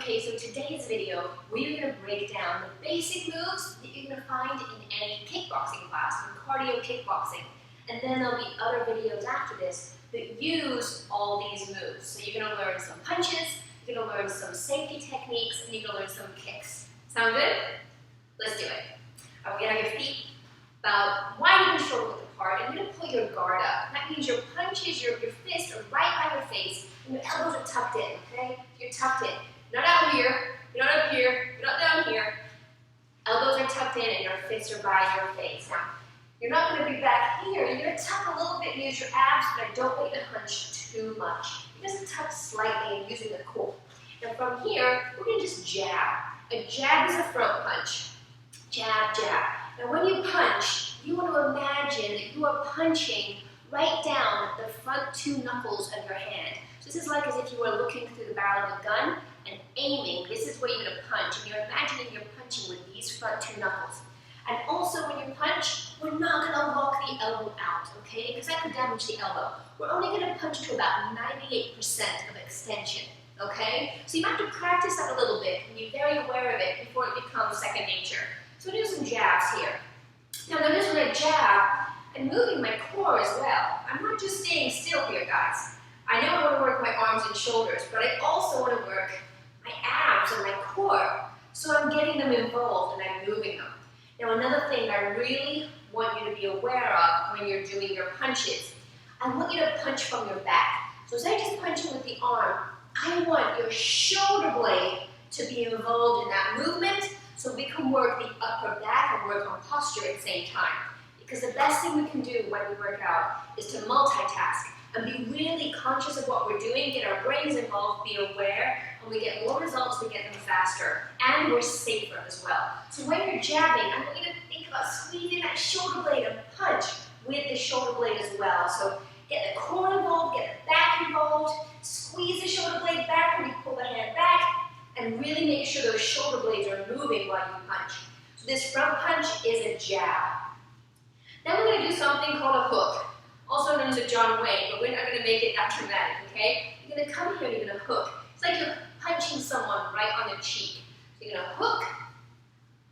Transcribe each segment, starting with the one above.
Okay, so today's video, we're going to break down the basic moves that you're going to find in any kickboxing class, in cardio kickboxing. And then there'll be other videos after this that use all these moves. So you're going to learn some punches, you're going to learn some safety techniques, and you're going to learn some kicks. Sound good? Let's do it. We're going to have your feet about wide and shoulder width apart, and you're going to pull your guard up. That means your punches, your fists are right by your face, and your elbows are tucked in, okay? You're tucked in. You're not out here, you're not up here, you're not down here. Elbows are tucked in and your fists are by your face. Now, you're not going to be back here. You're going to tuck a little bit and use your abs, but I don't want you to hunch too much. You're just tuck slightly and using the core. Now from here, we're going to just jab. A jab is a front punch. Jab, jab. Now when you punch, you want to imagine that you are punching right down the front two knuckles of your hand. So this is like as if you were looking through the barrel of a gun and aiming. This is where you're going to punch, and you're imagining you're punching with these front two knuckles. And also when you punch, we're not going to lock the elbow out, okay? Because that could damage the elbow. We're only going to punch to about 98% of extension, okay? So you have to practice that a little bit and be very aware of it before it becomes second nature. So we'll do some jabs here. Now notice when I jab, I'm moving my core as well. I'm not just staying still here, guys. I know I want to work my arms and shoulders, but I also want to work my abs and my core. So I'm getting them involved and I'm moving them. Now another thing I really want you to be aware of when you're doing your punches, I want you to punch from your back. So as I just punch you with the arm, I want your shoulder blade to be involved in that movement so we can work the upper back and work on posture at the same time. Because the best thing we can do when we work out is to multitask and be really conscious of what we're doing, get our brains involved, be aware, and we get more results, we get them faster, and we're safer as well. So when you're jabbing, I want you to think about squeezing that shoulder blade and punch with the shoulder blade as well. So get the core involved, get the back involved, squeeze the shoulder blade back when you pull the hand back, and really make sure those shoulder blades are moving while you punch. So this front punch is a jab. Then we're going to do something called a hook, also known as a John Wayne, but we're not going to make it that dramatic, okay? You're going to come here and you're going to hook. It's like you're punching someone right on the cheek. So you're going to hook,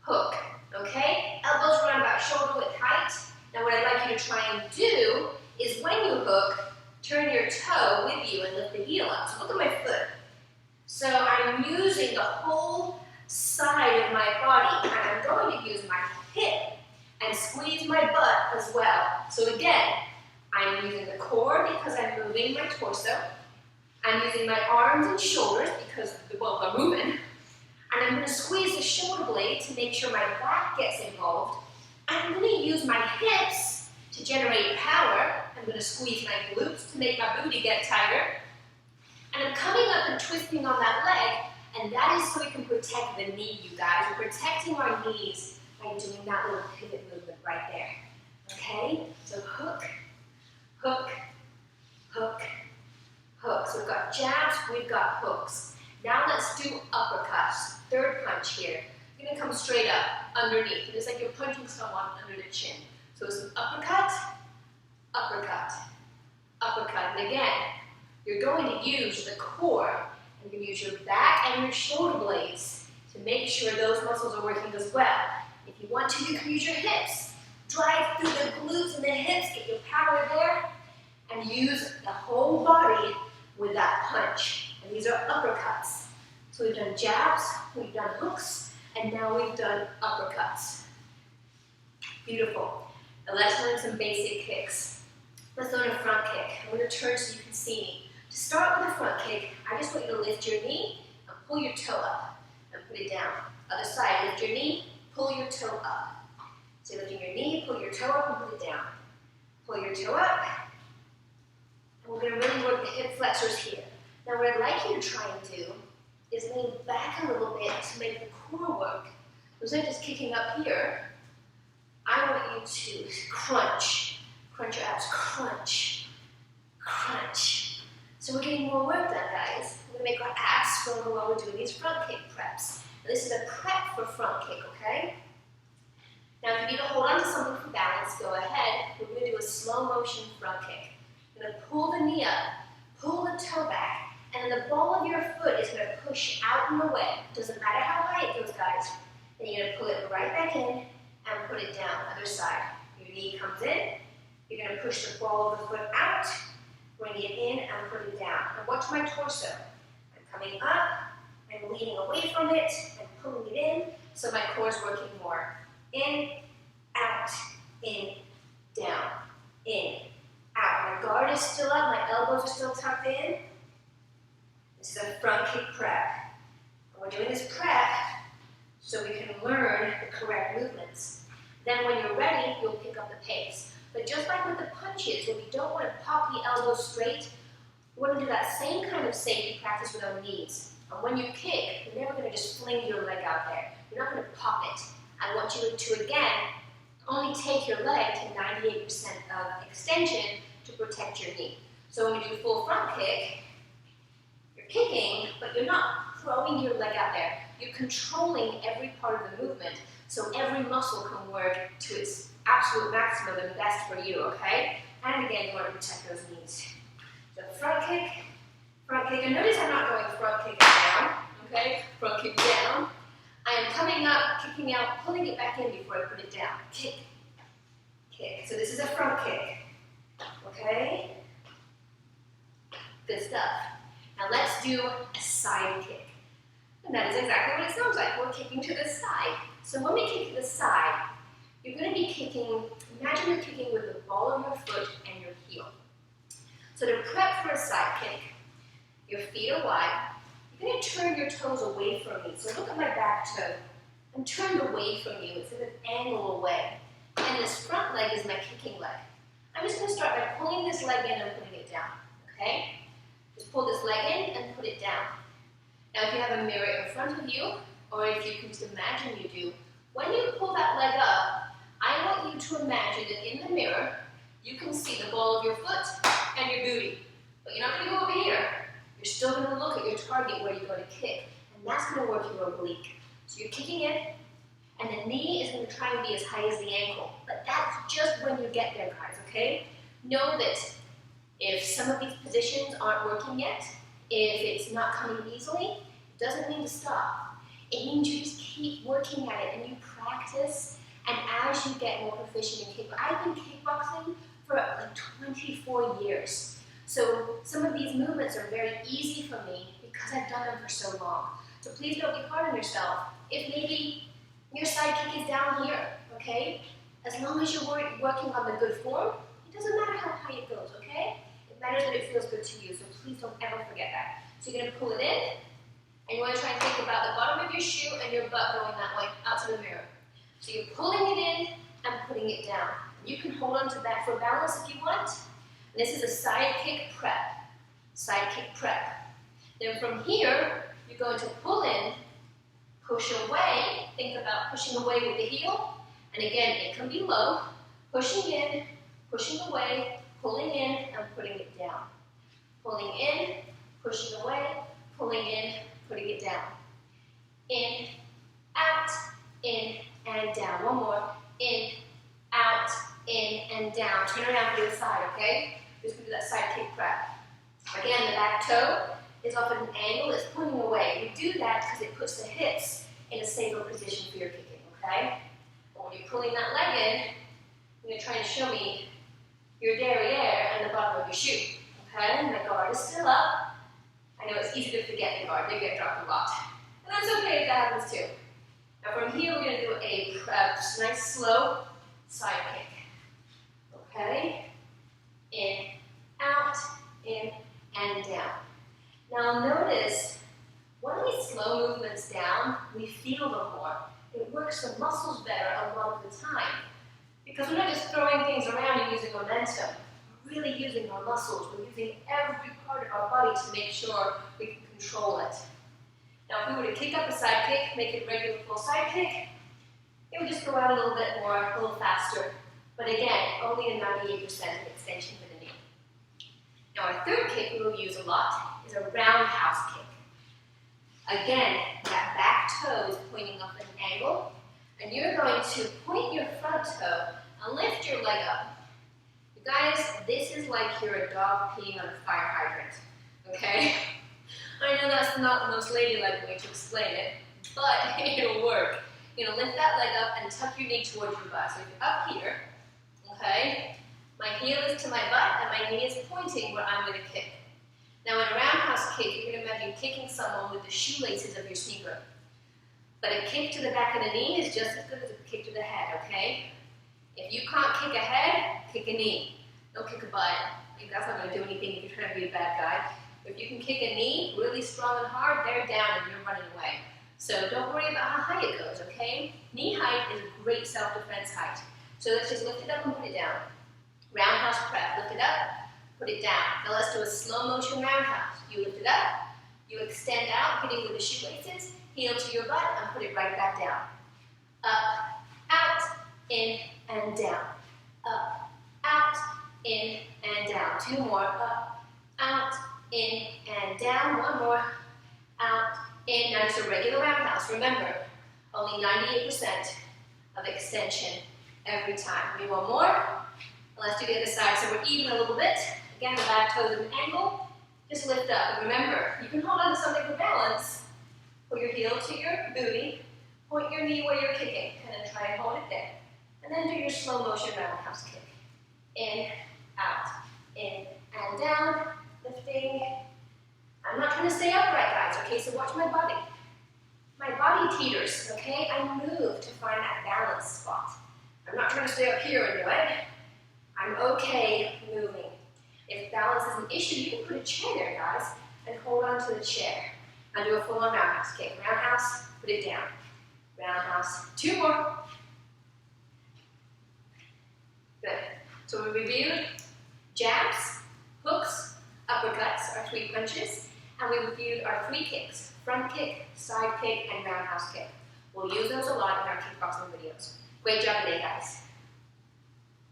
hook, okay? Elbows around about shoulder width height. Now what I'd like you to try and do is when you hook, turn your toe with you and lift the heel up. So look at my foot. So I'm using the whole side of my body, and I'm going to use my hip and squeeze my butt as well. So again, I'm using the core because I'm moving my torso. I'm using my arms and shoulders because, well, they're moving. And I'm going to squeeze the shoulder blade to make sure my back gets involved. I'm going to use my hips to generate power. I'm going to squeeze my glutes to make my booty get tighter. And I'm coming up and twisting on that leg, and that is so we can protect the knee, you guys. We're protecting our knees by doing that little pivot movement right there. Okay? So hook, hook, hook, hook. So we've got jabs, we've got hooks. Now let's do uppercuts. Third punch here. You're going to come straight up, underneath. It's like you're punching someone under the chin. So it's an uppercut, uppercut, uppercut. And again, you're going to use the core, and you're going to use your back and your shoulder blades to make sure those muscles are working as well. If you want to, you can use your hips. Drive through the glutes and the hips, get your power there, and use the whole body with that punch. And these are uppercuts. So we've done jabs, we've done hooks, and now we've done uppercuts. Beautiful. Now let's learn some basic kicks. Let's learn a front kick. I'm going to turn so you can see me. To start with a front kick, I just want you to lift your knee and pull your toe up and put it down. Other side, lift your knee, pull your toe up. So lifting your knee, pull your toe up and put it down. Pull your toe up. And we're going to really work the hip flexors here. Now what I'd like you to try and do is lean back a little bit to make the core work. Instead of just kicking up here, I want you to crunch. Crunch your abs, crunch, crunch. So we're getting more work done, guys. We're going to make our abs stronger while we're doing these front kick preps. Now, this is a prep for front kick, okay? Now, if you need to hold on to something for balance, go ahead. We're going to do a slow motion front kick. You're going to pull the knee up, pull the toe back, and then the ball of your foot is going to push out and away. Doesn't matter how high it goes, guys. Then you're going to pull it right back in and put it down, other side. Your knee comes in, you're going to push the ball of the foot out, bring it in and put it down. And watch my torso. I'm coming up, I'm leaning away from it, I'm pulling it in, so my core is working more. In, out, in, down, in, out. My guard is still up, my elbows are still tucked in. This is a front kick prep. And we're doing this prep so we can learn the correct movements. Then when you're ready, you'll pick up the pace. But just like with the punches, where we don't want to pop the elbow straight, we want to do that same kind of safety practice with our knees. And when you kick, you're never going to just fling your leg out there. You're not going to pop it. I want you to, again, only take your leg to 98% of extension to protect your knee. So when we do full front kick, you're kicking, but you're not throwing your leg out there. You're controlling every part of the movement, so every muscle can work to its absolute maximum and best for you, okay? And again, you want to protect those knees. So front kick, and notice I'm not going front kick down, okay? Front kick down. I am coming up, kicking out, pulling it back in before I put it down. Kick, kick. So this is a front kick, okay? Good stuff. Now let's do a side kick. And that is exactly what it sounds like. We're kicking to the side. So when we kick to the side, you're going to be kicking, imagine you're kicking with the ball of your foot and your heel. So to prep for a side kick, your feet are wide. You're going to turn your toes away from me. So look at my back toe. I'm turned away from you. It's at an angle away. And this front leg is my kicking leg. I'm just going to start by pulling this leg in and putting it down. Okay? Just pull this leg in and put it down. Now if you have a mirror in front of you, or if you can just imagine you do, when you pull that leg up, I want you to imagine that in the mirror, you can see the ball of your foot and your booty. But you're not going to go over here. You're still going to look at your target where you're going to kick, and that's going to work your oblique. So you're kicking in, and the knee is going to try and be as high as the ankle. But that's just when you get there, guys, okay? Know that if some of these positions aren't working yet, if it's not coming easily, it doesn't mean to stop. It means you just keep working at it and you practice, and as you get more proficient in kickboxing, I've been kickboxing for like 24 years. So some of these movements are very easy for me because I've done them for so long. So please don't be hard on yourself. If maybe your side kick is down here, okay? As long as you're working on the good form, it doesn't matter how high it goes, okay? It matters that it feels good to you, so please don't ever forget that. So you're going to pull it in, and you want to try and think about the bottom of your shoe and your butt going that way, out to the mirror. So you're pulling it in and putting it down. You can hold on to that for balance if you want. And this is a side kick prep. Side kick prep. Then from here, you're going to pull in, push away. Think about pushing away with the heel. And again, it can be low. Pushing in, pushing away, pulling in, and putting it down. Pulling in, pushing away, pulling in, putting it down. In, out, in, and down. One more. In, out, in, and down. Turn around to the other side, okay? We're just going to do that side kick prep. Again, the back toe is up at an angle. It's pointing away. We do that because it puts the hips in a safer position for your kicking, okay? But when you're pulling that leg in, you're going to try and show me your derriere and the bottom of your shoe, okay? And the guard is still up. I know it's easy to forget the guard. They get dropped a lot. And that's okay if that happens too. Now from here, we're going to do a nice slow side kick. Okay? In, out, in, and down. Now notice, when we slow movements down, we feel them more. It works the muscles better a lot of the time. Because we're not just throwing things around and using momentum. We're really using our muscles. We're using every part of our body to make sure we can control it. Now if we were to kick up a side kick, make it a regular full side kick, it would just go out a little bit more, a little faster. But again, only a 98% extension for the knee. Now our third kick we will use a lot is a roundhouse kick. Again, that back toe is pointing up at an angle, and you're going to point your front toe and lift your leg up. You guys, this is like you're a dog peeing on a fire hydrant, okay? I know that's not the most ladylike way to explain it, but it'll work. You're gonna lift that leg up and tuck your knee towards your butt. So if you're up here, okay, my heel is to my butt and my knee is pointing where I'm gonna kick. Now in a roundhouse kick, you can imagine kicking someone with the shoelaces of your sneaker. But a kick to the back of the knee is just as good as a kick to the head, okay? If you can't kick a head, kick a knee. Don't kick a butt. That's not gonna do anything if you're trying to be a bad guy. If you can kick a knee really strong and hard, they're down and you're running away. So don't worry about how high it goes, okay? Knee height is a great self-defense height. So let's just lift it up and put it down. Roundhouse prep, lift it up, put it down. Now let's do a slow motion roundhouse. You lift it up, you extend out, hitting with the shoelaces, heel to your butt, and put it right back down. Up, out, in, and down. Up, out, in, and down. Two more. Up, out, in, and down. One more. Out, in. Now just a regular roundhouse. Remember, only 98% of extension every time. Maybe one more. And let's do the other side so we're even a little bit. Again, the back toes at an angle. Just lift up. And remember, you can hold on to something for balance. Put your heel to your booty. Point your knee where you're kicking. And then try and hold it there. And then do your slow motion roundhouse kick. In, out, in, and down. Lifting. I'm not trying to stay upright, guys, okay? So watch my body. My body teeters, okay? I move to find that balance spot. I'm not trying to stay up here and do it. I'm okay moving. If balance is an issue, you can put a chair there, guys, and hold on to the chair. Now do a full-on roundhouse kick. Roundhouse, put it down. Roundhouse, two more. Good. So we reviewed jabs, hooks, uppercuts, our 3 punches, and we reviewed our 3 kicks, front kick, side kick, and roundhouse kick. We'll use those a lot in our kickboxing videos. Great job today, guys.